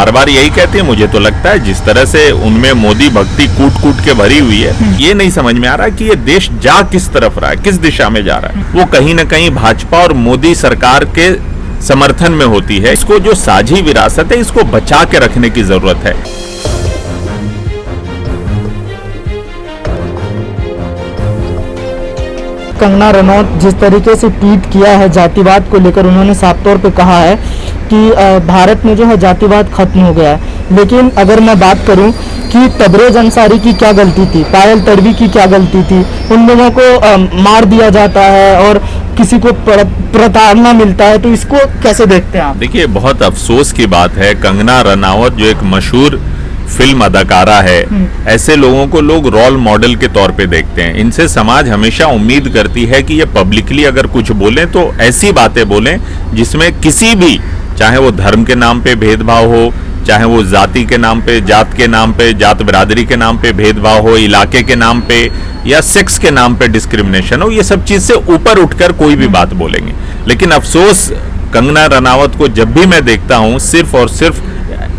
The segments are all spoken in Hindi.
बार बार यही कहते हैं। मुझे तो लगता है जिस तरह से उनमें मोदी भक्ति कूट कूट के भरी हुई है, ये नहीं समझ में आ रहा कि ये देश जा किस तरफ रहा है, किस दिशा में जा रहा है। वो कहीं ना कहीं भाजपा और मोदी सरकार के समर्थन में होती है। इसको जो साझी विरासत है, इसको बचा के रखने की जरूरत है। कंगना रनौत जिस तरीके से ट्वीट किया है जातिवाद को लेकर, उन्होंने साफ तौर पे कहा है कि भारत में जो है जातिवाद खत्म हो गया है। लेकिन अगर मैं बात करूं कि तबरेज अंसारी की क्या गलती थी, पायल तडवी की क्या गलती थी, उन लोगों को मार दिया जाता है और किसी को प्रताड़ना मिलता है, तो इसको कैसे देखते हैं आप? देखिए, बहुत अफसोस की बात है, कंगना रनावत जो एक मशहूर फिल्म अदाकारा है, ऐसे लोगों को लोग रोल मॉडल के तौर पे देखते हैं। इनसे समाज हमेशा उम्मीद करती है कि ये पब्लिकली अगर कुछ बोलें तो ऐसी बातें बोलें जिसमें किसी भी, चाहे वो धर्म के नाम पे भेदभाव हो, चाहे वो जाति के नाम पे, जात के नाम पे, जात बिरादरी के नाम पे भेदभाव हो, इलाके के नाम पे या सेक्स के नाम पे डिस्क्रिमिनेशन हो, ये सब चीज से ऊपर उठकर कोई भी बात बोलेंगे। लेकिन अफसोस, कंगना रनावत को जब भी मैं देखता हूं, सिर्फ और सिर्फ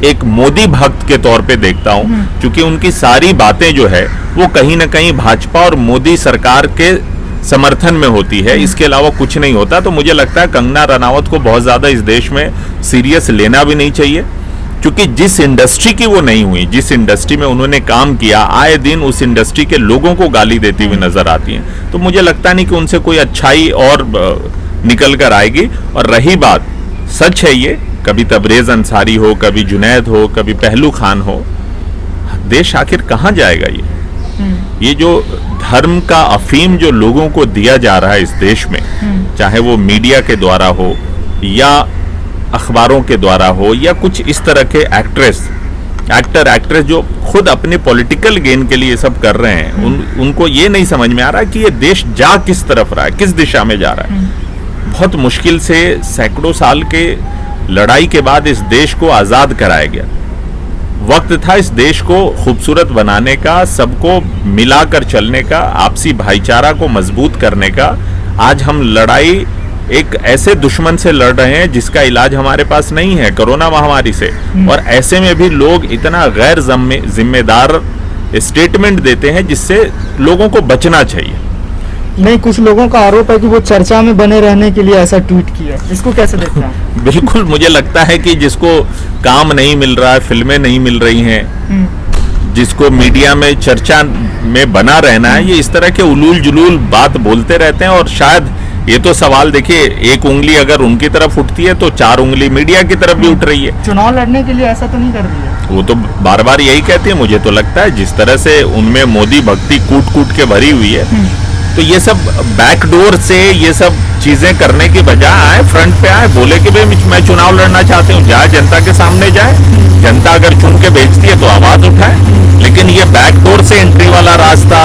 एक मोदी भक्त के तौर पे देखता हूं, क्योंकि उनकी सारी बातें जो है वो कहीं ना कहीं भाजपा और मोदी सरकार के समर्थन में होती है। इसके अलावा कुछ नहीं होता। तो मुझे लगता है कंगना रनावत को बहुत ज्यादा इस देश में सीरियस लेना भी नहीं चाहिए, क्योंकि जिस इंडस्ट्री की वो नहीं हुई, जिस इंडस्ट्री में उन्होंने काम किया, आए दिन उस इंडस्ट्री के लोगों को गाली देती हुई नजर आती हैं। तो मुझे लगता नहीं कि उनसे कोई अच्छाई और निकल कर आएगी। और रही बात, सच है ये, कभी तबरेज अंसारी हो, कभी जुनैद हो, कभी पहलू खान हो, देश आखिर कहां जाएगा? ये जो धर्म का अफीम जो लोगों को दिया जा रहा है इस देश में, चाहे वो मीडिया के द्वारा हो या अखबारों के द्वारा हो या कुछ इस तरह के एक्ट्रेस जो खुद अपने पॉलिटिकल गेन के लिए सब कर रहे हैं, उनको ये नहीं समझ में आ रहा कि ये देश जा किस तरफ रहा है, किस दिशा में जा रहा है। बहुत मुश्किल से सैकड़ों साल के लड़ाई के बाद इस देश को आजाद कराया गया। वक्त था इस देश को खूबसूरत बनाने का, सबको मिलाकर चलने का, आपसी भाईचारा को मजबूत करने का। आज हम लड़ाई एक ऐसे दुश्मन से लड़ रहे हैं जिसका इलाज हमारे पास नहीं है, कोरोना महामारी से। और ऐसे में भी लोग इतना गैर जिम्मेदार स्टेटमेंट देते हैं जिससे लोगों को बचना चाहिए। नहीं, कुछ लोगों का आरोप है कि वो चर्चा में बने रहने के लिए ऐसा ट्वीट किया है। इसको कैसे देखते हैं? बिल्कुल, मुझे लगता है कि जिसको काम नहीं मिल रहा है, फिल्में नहीं मिल रही हैं, जिसको मीडिया में चर्चा में बना रहना है, ये इस तरह के उलूल जुलूल बात बोलते रहते हैं। और शायद ये तो सवाल, देखिए, एक उंगली अगर उनकी तरफ उठती है तो 4 उंगली मीडिया की तरफ भी उठ रही है। चुनाव लड़ने के लिए ऐसा तो नहीं कर रही है? वो तो बार बार यही कहते हैं। मुझे तो लगता है जिस तरह से उनमें मोदी भक्ति कूट कूट के भरी हुई है, तो ये सब बैकडोर से ये सब चीजें करने की बजाय आए, फ्रंट पे आए, बोले कि भाई मैं चुनाव लड़ना चाहती हूँ, जाए जनता के सामने जाए, जनता अगर चुन के भेजती है तो आवाज उठाए। लेकिन ये बैकडोर से एंट्री वाला रास्ता,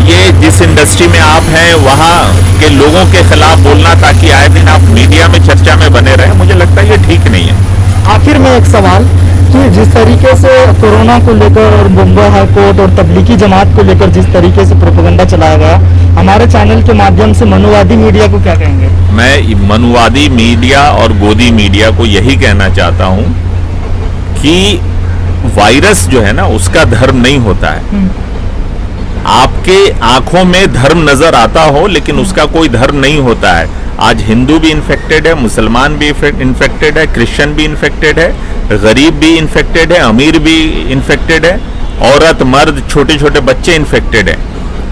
ये जिस इंडस्ट्री में आप हैं वहां के लोगों के खिलाफ बोलना ताकि आए दिन आप मीडिया में चर्चा में बने रहे, मुझे लगता है ये ठीक नहीं है। आखिर में एक सवाल कि जिस तरीके से कोरोना को लेकर और मुंबई हाईकोर्ट और तबलीगी जमात को लेकर जिस तरीके से प्रोपेगेंडा चलाया गया, हमारे चैनल के माध्यम से मनुवादी मीडिया को क्या कहेंगे? मैं मनुवादी मीडिया और गोदी मीडिया को यही कहना चाहता हूं कि वायरस जो है ना, उसका धर्म नहीं होता है। आपके आंखों में धर्म नजर आता हो लेकिन उसका कोई धर्म नहीं होता है। आज हिंदू भी इन्फेक्टेड है, मुसलमान भी इन्फेक्टेड है, क्रिश्चियन भी इन्फेक्टेड है, गरीब भी इन्फेक्टेड है, अमीर भी इन्फेक्टेड है, औरत मर्द छोटे छोटे बच्चे इन्फेक्टेड है।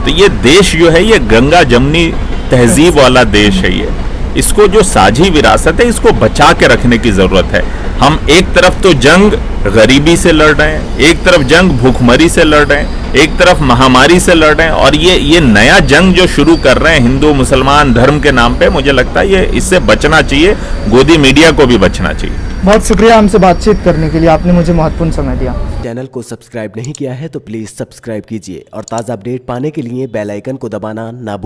तो ये देश जो है, ये गंगा जमनी तहजीब वाला देश है। ये इसको जो साझी विरासत है, इसको बचा के रखने की जरूरत है। हम एक तरफ तो जंग गरीबी से लड़ रहे हैं, एक तरफ जंग भूखमरी से लड़ रहे हैं, एक तरफ महामारी से लड़ रहे हैं, और ये नया जंग जो शुरू कर रहे हैं हिंदू मुसलमान धर्म के नाम पे, मुझे लगता है ये इससे बचना चाहिए। गोदी मीडिया को भी बचना चाहिए। बहुत शुक्रिया हमसे बातचीत करने के लिए, आपने मुझे महत्वपूर्ण समय दिया। चैनल को सब्सक्राइब नहीं किया है तो प्लीज सब्सक्राइब कीजिए और ताज़ा अपडेट पाने के लिए बेल आइकन को दबाना ना भूलिए।